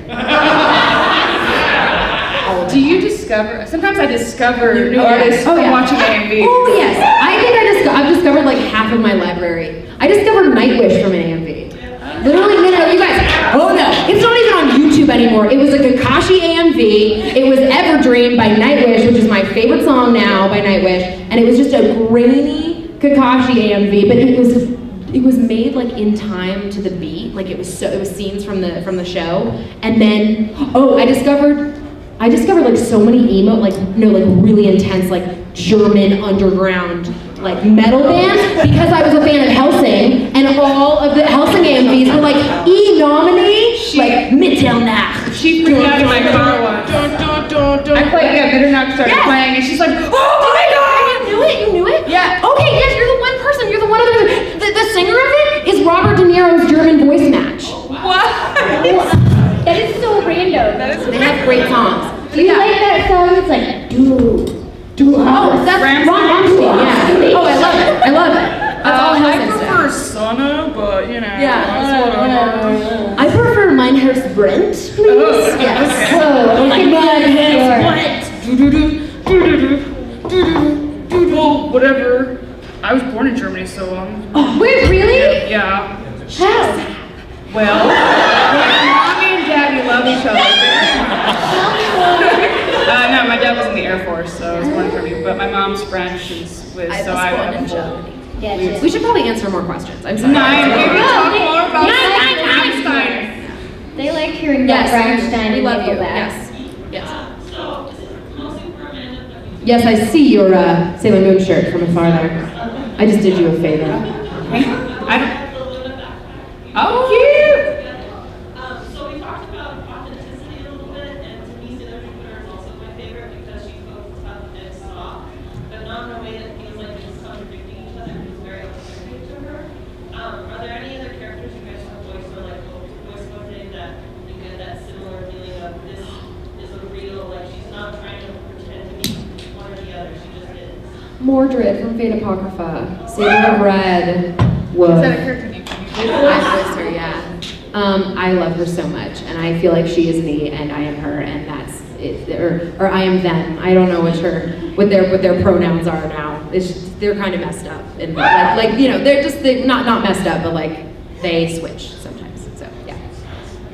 Do you discover? Sometimes I discover New artists Oh, from yeah. watching AMV. Oh yes, I think I've discovered like half of my library. I discovered Nightwish from an AMV. Literally, no, you guys. Oh no, it's not even on YouTube anymore. It was a Kakashi AMV. It was Everdream by Nightwish, which is my favorite song now by Nightwish, and it was just a grainy Kakashi AMV, but it was made like in time to the beat. Like it was scenes from the show, and then I discovered like so many emo, like really intense like German underground like metal bands because I was a fan of Helsing, and all of the Helsing AMVs were like E-nominee, like Mitternacht. She freaked out in my car once. I played, Mitternacht started playing, and she's like, oh my god! You knew it? Yeah. Okay, yes, you're the one person, you're the one other, the singer of it is Robert De Niro's German voice match. What? That is so random. They have great songs. Do you like that song? It's like, do. Oh, that's Ron Ramsey, yeah. Oh, I love it. I love it. That's all I Helsing prefer stuff. Sana, but you know. Yeah, whatever. I prefer Meinherz Brent, please. Oh, Yes. So, like Well, whatever. I was born in Germany, so Wait, really? yeah. How? Well, mommy and daddy love each other very much. No, my dad was in the Air Force, so I was born in Germany. But my mom's French, and so I have a whole. Gotcha. We should probably answer more questions. I'm sorry. Nine. Maybe talk they- more about Nine. Einstein. They like hearing Yes, about Rammstein we and love you. Nickelback. Yes. Yes, I see your Sailor Moon shirt from afar there. I just did you a favor. Oh, cute. So we talked about authenticity a little bit, and to me, Sailor Jupiter is also my favorite because she focuses on it's soft, but not in a way that feels like it's contradicting each other. It's very authentic to her. Are there any other characters you guys have voiced or like voice voted that you get that similar feeling of this is a real, like she's not trying to pretend to be one or the other, she just is. Mordred from Fate Apocrypha. Sailor of Red. Whoa. Is that a character name? I voiced her, yeah. I love her so much, and I feel like she is me, and I am her, and that's it, or I am them. I don't know what their pronouns are now. It's just, they're kind of messed up, and like they're not messed up, but like they switch sometimes. So yeah,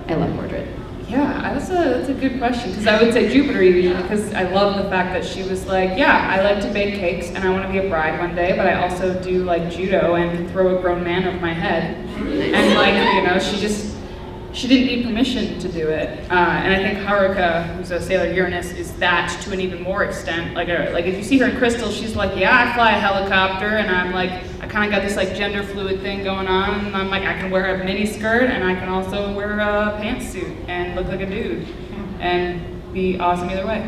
I love Mordred. Yeah, that's a good question, because I would say Jupiter even, because I love the fact that she was like, yeah, I like to bake cakes and I want to be a bride one day, but I also do like judo and throw a grown man over my head. And like, you know, she didn't need permission to do it. And I think Haruka, who's a Sailor Uranus, is that to an even more extent. Like if you see her in Crystal, she's like, yeah, I fly a helicopter, and I'm like, I kind of got this like gender fluid thing going on, and I'm like, I can wear a mini skirt, and I can also wear a pantsuit and look like a dude, and be awesome either way.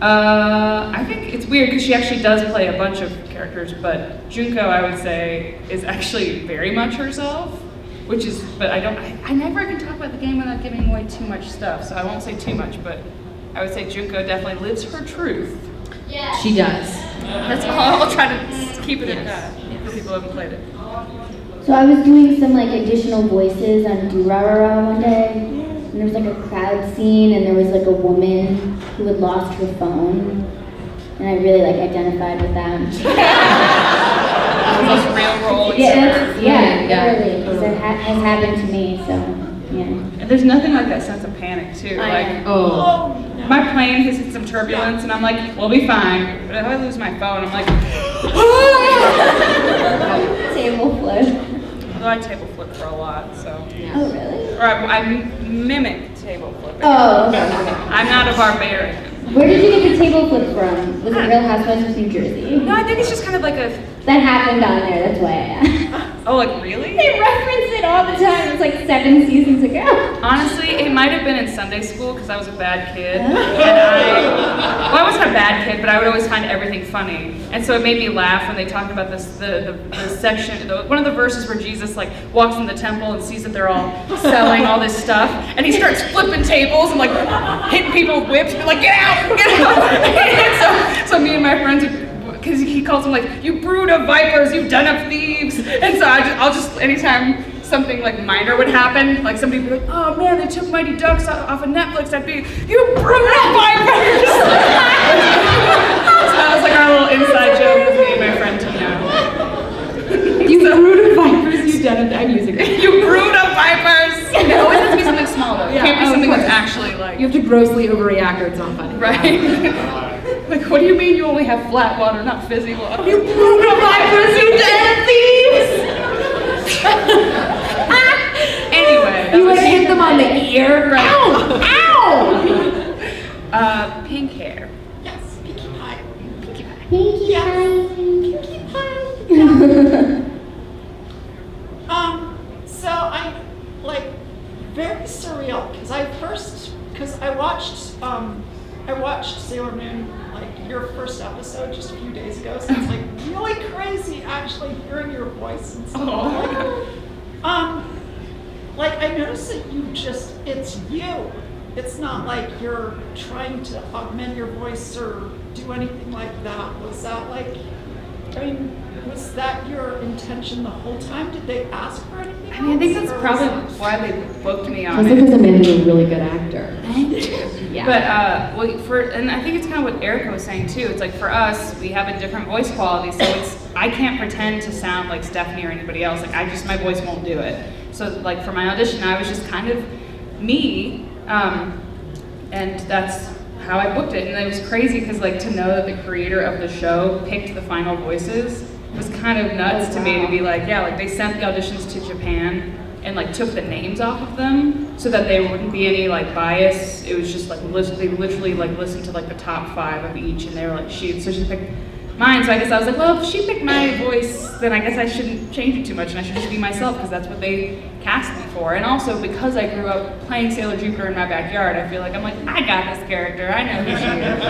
I think it's weird because she actually does play a bunch of characters, but Junko, I would say, is actually very much herself. Which is, but I never can talk about the game without giving away too much stuff, so I won't say too much, but I would say Junko definitely lives her truth. Yeah. She does. That's all. I'll try to keep it at that for people who haven't played it. So I was doing some like additional voices on Durarara one day, and there was like a crowd scene, and there was like a woman who had lost her phone, and I really like identified with them. Most real role. Yeah, really, because it has happened to me, so yeah. And there's nothing like that sense of panic too. Like, my plane has hit some turbulence, and I'm like, we'll be fine. But if I lose my phone, I'm like, Table flip. although I table flip for a lot, so. Yeah. Oh really? Or I mimic table flipping. Oh, okay. I'm not a barbarian. Where did you get the table flip from? Was it Real Housewives of New Jersey? No, I think it's just kind of like a. That happened on there, that's why I asked. Oh, like really? They reference it all the time. It's like 7 seasons ago. Honestly, it might have been in Sunday school because I was a bad kid. And I wasn't a bad kid, but I would always find everything funny. And so it made me laugh when they talked about this, the section, one of the verses where Jesus like walks in the temple and sees that they're all selling all this stuff. And he starts flipping tables and like hitting people with whips and like, get out, get out. And so me and my friends would, because he calls them like, you brood of vipers, you den of thieves. And so I'll just, anytime something like minor would happen, like somebody would be like, oh man, they took Mighty Ducks off of Netflix, I'd be, you brood of vipers. So that was like our little inside joke with me and my friend Tina. You brood of vipers, you den of, I'm using it. You brood of vipers. It always has to be something small though. It can't be something that's actually like. You have to grossly overreact or it's not funny. Right. Like, what do you mean you only have flat water, not fizzy water? You brood of vipers, you den of thieves! Anyway. You would hit them on the ear. Right. Ow! Pink hair. Yes, Pinkie Pie. Pinkie Pie. Pinkie Pie. So I'm like very surreal because I watched Sailor Moon like your first episode just a few days ago, so it's like really crazy actually hearing your voice and stuff. Like I noticed that it's you. It's not like you're trying to augment your voice or do anything like that. Was that your intention the whole time? Did they ask for anything else? I mean, I think that's probably why they booked me on Also it. because Amanda's a really good actor. Thank you. Yeah. But and I think it's kind of what Erica was saying too. It's like for us, we have a different voice quality, so I can't pretend to sound like Stephanie or anybody else. Like my voice won't do it. So like for my audition, I was just kind of me, and that's how I booked it. And it was crazy because like to know that the creator of the show picked the final voices was kind of nuts to me to be like, yeah, like they sent the auditions to Japan and like took the names off of them so that there wouldn't be any like bias. It was just like they literally like listened to like the top 5 of each, and they were like, so she picked mine. So I guess I was like, well, if she picked my voice, then I guess I shouldn't change it too much, and I should just be myself because that's what they cast me for. And also because I grew up playing Sailor Jupiter in my backyard, I feel like I'm like, I got this character, I know who she is.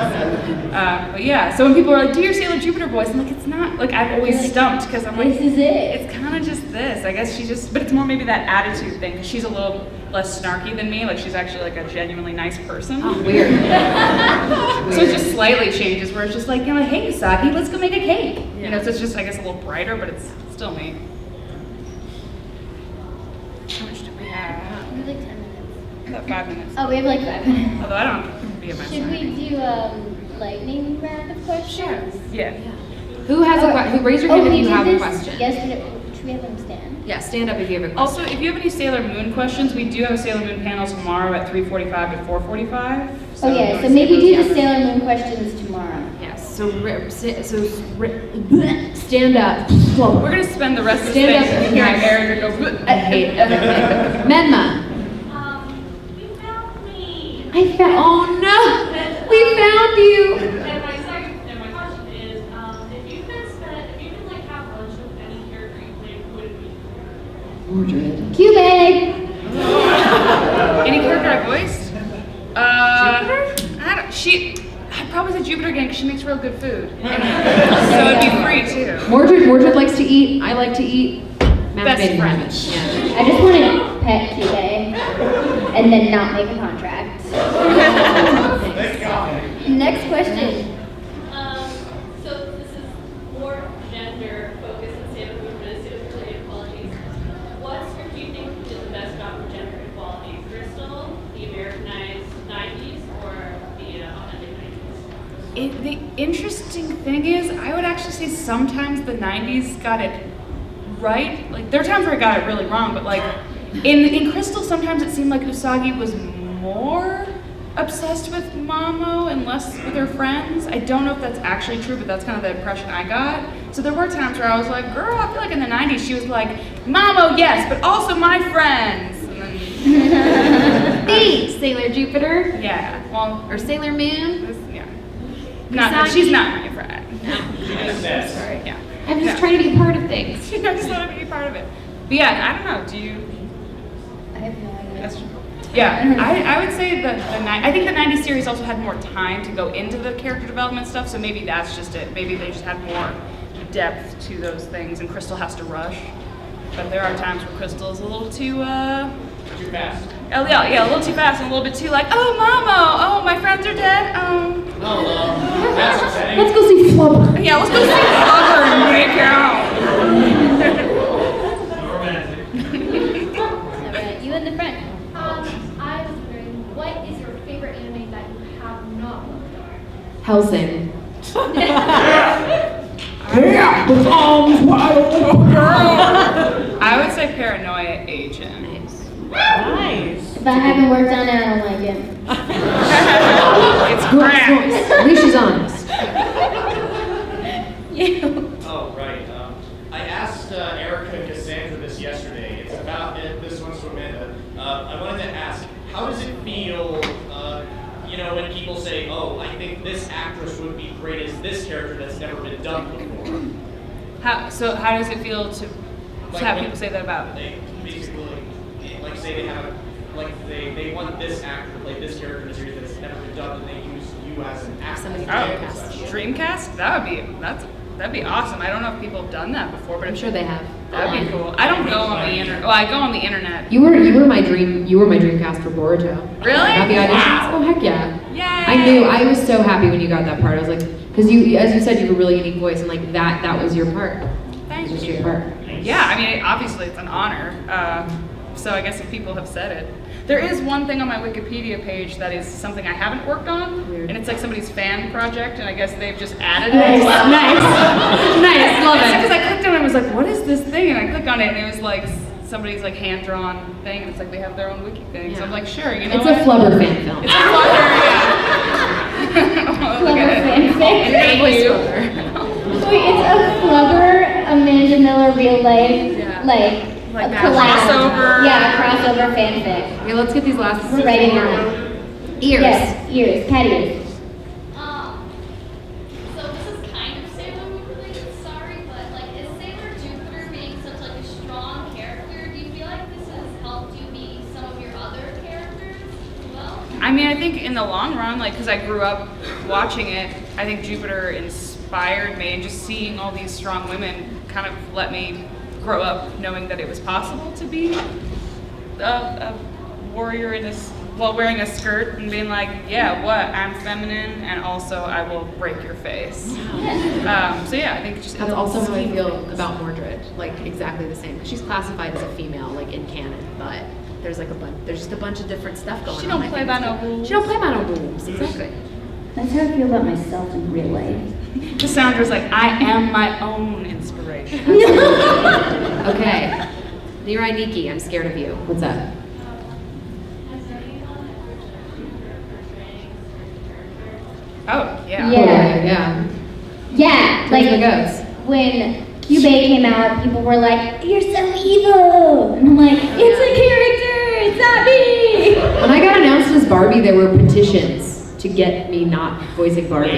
But yeah, so when people are like, do your Sailor Jupiter voice, I'm like, it's not, like I've always stumped because I'm like, This is it. it's kind of just this. I guess but it's more maybe that attitude thing because she's a little less snarky than me. Like she's actually like a genuinely nice person. Oh, weird. So it just slightly changes where it's just like, you know, like, hey Saki, let's go make a cake. You know, so it's just I guess a little brighter, but it's still me. How much do we have? We have like 10 minutes. About 5 minutes. Oh, we have like 5 minutes. Although I don't be at my Should we do lightning round of questions? Yeah. Who has who raise your hand if you have a this question? yesterday. Should we have them stand? Yeah, stand up if you have a question. Also, if you have any Sailor Moon questions, we do have a Sailor Moon panel tomorrow at 3:45 to 4:45. Oh yeah, so maybe do the Sailor Moon questions tomorrow. Yes, stand up. We're gonna spend the rest of the Stand day up. hearing Erica go. I hate it. Menma. You found me. I found. Oh no! We found you. And my question is, if you could like have lunch with any character you played, who would it be? Mordred. Cubed! Any character I voiced? I don't. I'd probably say Jupiter again because she makes real good food. So it'd be free too. Mordred likes to eat. I like to eat. Best friends. Yeah. I just want to pet Cubed and then not make a contract. Next question. So this is more gender focused than Sailor Moon, but it's related qualities. What script do you think did the best job for gender equality? Crystal, the Americanized 90s, or the authentic 90s? The interesting thing is, I would actually say sometimes the 90s got it right. Like, there are times where I got it really wrong, but like, in Crystal, sometimes it seemed like Usagi was more obsessed with Mamo and less with her friends. I don't know if that's actually true, but that's kind of the impression I got. So there were times where I was like, girl, I feel like in the 90s she was like, Mamo, yes, but also my friends. And then, Thanks, Sailor Jupiter. yeah, well, Or Sailor Moon. yeah. She's not my friend. Sorry, yeah. I'm just No. trying to be part of things. I just want to be part of it. But yeah, I don't know, do you? I have no idea. That's true. Yeah, I would say that I think the 90s series also had more time to go into the character development stuff, so maybe that's just it. Maybe they just had more depth to those things, and Crystal has to rush. But there are times where Crystal is a little too fast. Oh yeah, a little too fast and a little bit too like, oh Mamo, oh my friends are dead. That's Let's go see Flubber. Yeah, let's go see Flubber and make out. Alright, you in the front. I was wondering, what is your favorite anime that you have not looked at? Helsing. I would say Paranoia Agent. Nice. If I haven't worked on it, I don't like it. It's crap. At least she's honest. Oh, right. I asked Erica and Cassandra this yesterday. It's about this one's from Amanda. I wanted to ask, how does it feel, when people say, oh, I think this actress would be great as this character that's never been done before? How does it feel to have people say that about? They basically, like, say they have, they want this actor to play this character in a series that's never been done, and they use you as an actor. Somebody Dreamcast? That'd be awesome. I don't know if people have done that before, but I'm sure they have. that'd be cool. I don't go on the internet. Well, I go on the internet. You were my Dreamcast for Boruto. Really? Got the auditions? Wow. Oh heck yeah. Yay! I was so happy when you got that part. I was like, because you, as you said, you have a really unique voice, and like that was your part. Thank It was you. your part. Yeah, I mean, obviously it's an honor. So I guess if people have said it. There is one thing on my Wikipedia page that is something I haven't worked on, Weird. and it's like somebody's fan project, and I guess they've just added Nice. it. Nice, love Because it. I clicked on it and was like, what is this thing? And I clicked on it, and it was like somebody's like hand-drawn thing, and it's like they have their own wiki thing. So Yeah. I'm like, sure, you know It's what? a Flubber fan film. It's a Flubber, yeah. Look at it. fanfic. Thank you. Wait, it's a Flubber, Amanda Miller real life, Yeah. like a Like that collab. crossover. Yeah, crossover fanfic. Okay, let's get these last. We're writing on it. Ears. Yes, ears, cat ears. So this is kind of Sailor Moon related, sorry, but like, is Sailor Jupiter being such like a strong character? Do you feel like this has helped you be some of your other characters as well? I mean, I think in the long run, like, because I grew up watching it, I think Jupiter inspired me, and just seeing all these strong women kind of let me grow up knowing that it was possible to be a warrior in this, while wearing a skirt and being like, yeah, what? I'm feminine, and also I will break your face. So yeah, I think just That's also how I feel about Mordred. Like exactly the same. She's classified as a female, like in canon, but there's like there's just a bunch of different stuff going on. She don't I play think by it's no cool. rules. She don't play by no rules. Exactly. That's how I feel about myself in real life. Cassandra's like, I am my own inspiration. Okay, Okay. Nirai Nikki, I'm scared of you. What's up? Oh, yeah. Yeah. Yeah, Like the like goats. when Cube came out, people were like, "You're so evil," and I'm like, "It's a character. It's not me." When I got announced as Barbie, there were petitions to get me not voicing Barbie.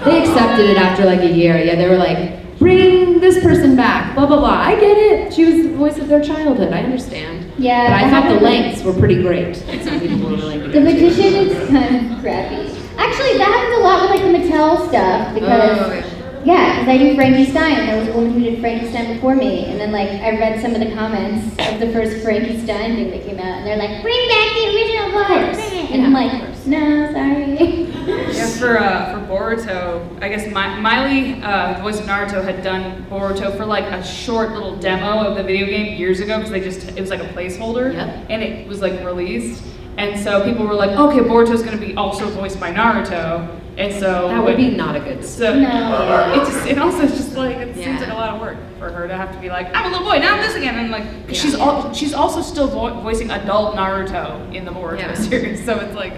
They accepted it after like a year. Yeah, they were like, bring this person back, blah, blah, blah. I get it. She was the voice of their childhood. I understand. Yeah, But I thought the haven't- lengths were pretty great. Some people were willing to The get petition is kind of crappy. Actually, that happens a lot with like the Mattel stuff because because I do Frankie Stein. There was a woman who did Frankie Stein before me, and then like I read some of the comments of the first Frankie Stein thing that came out, and they're like, "Bring back the original voice," and I'm like, "No, sorry." Yeah, for Boruto, I guess Miley, the voice of Naruto, had done Boruto for like a short little demo of the video game years ago because it was like a placeholder, and it was like released, and so people were like, okay, Boruto's gonna be also voiced by Naruto, and so that would be not a good so No. it also just like it seems like a lot of work for her to have to be like, I'm a little boy, now I'm this again, and like she's also still voicing adult Naruto in the Boruto series, so it's like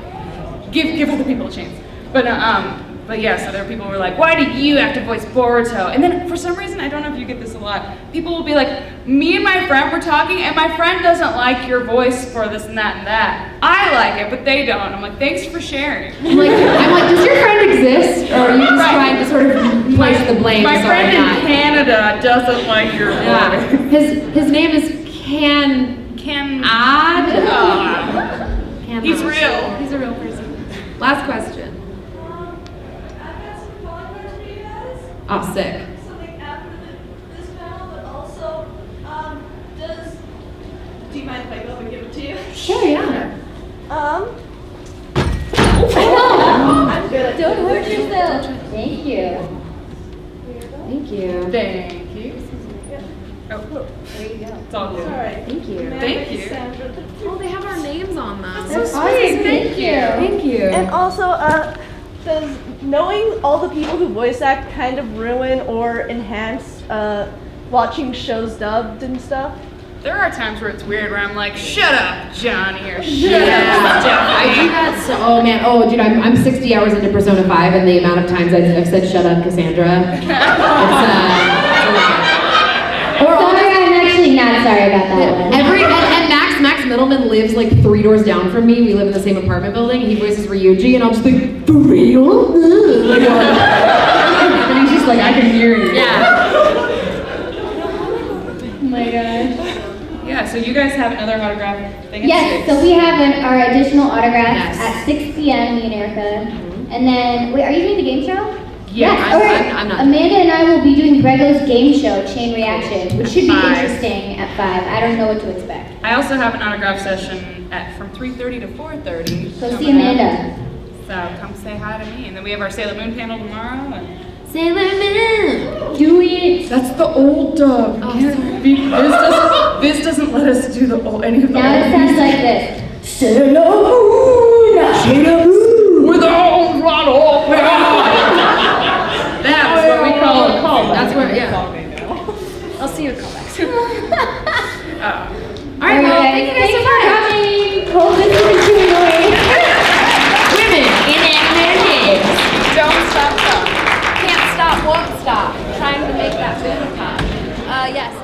give other people a chance. But yeah, so there are people who are like, why do you have to voice Boruto? And then for some reason, I don't know if you get this a lot, people will be like, me and my friend were talking and my friend doesn't like your voice for this and that and that. I like it, but they don't. I'm like, thanks for sharing. I'm like, does your friend exist? Or are you just trying to sort of place the blame? My so friend I'm not? in Canada doesn't like your voice. His name is Ken He's real. He's a real person. Last question. I've got some calling cards for you guys. Oh, sick. Something after this panel, but also, do you mind if I go and give it to you? Sure, yeah. I'm good at Don't hurt yourself. Thank you. Thank you. Thank you. Oh, There you go. it's all good. Alright. Thank you. Thank you. Cassandra. Oh, they have our names on them. That's awesome. Thank you. Thank you. And also, does knowing all the people who voice act kind of ruin or enhance watching shows dubbed and stuff? There are times where it's weird where I'm like, shut up, Johnny, or shut up, I do Stephanie. that so, oh man, oh dude, I'm 60 hours into Persona 5 and the amount of times I've said shut up, Cassandra. It's a lot. Sorry, I'm actually not sorry about that one. And Max Middleman lives like 3 doors down from me. We live in the same apartment building. He voices Ryuji, and I'll just be for real. Like, and he's just like, I can hear you. Yeah. Oh my gosh. Yeah, so you guys have another autograph thing at Yes, 6. so we have our additional autographs Yes. at 6 p.m. me and Erica. And then, wait, are you doing the game show? Yeah, Yes, I'm- all right. I'm not. Amanda and I will be doing Grego's game show, Chain Reaction, which should be 5. interesting at 5. I don't know what to expect. I also have an autograph session from 3:30 to 4:30. Go see Amanda. So come say hi to me. And then we have our Sailor Moon panel tomorrow. And Sailor Moon, do it. that's the old dub. This doesn't let us do any of the Now it old sounds like this. Sailor Moon. Sailor Moon. With all throttle. That's what we call a callback. That's where, yeah. I'll see you at callbacks. All right, well, thank you guys so much. Coming. Hope this isn't too annoying. Women in active. Don't stop. Can't stop, won't stop. Trying to make that boom pop. Yes.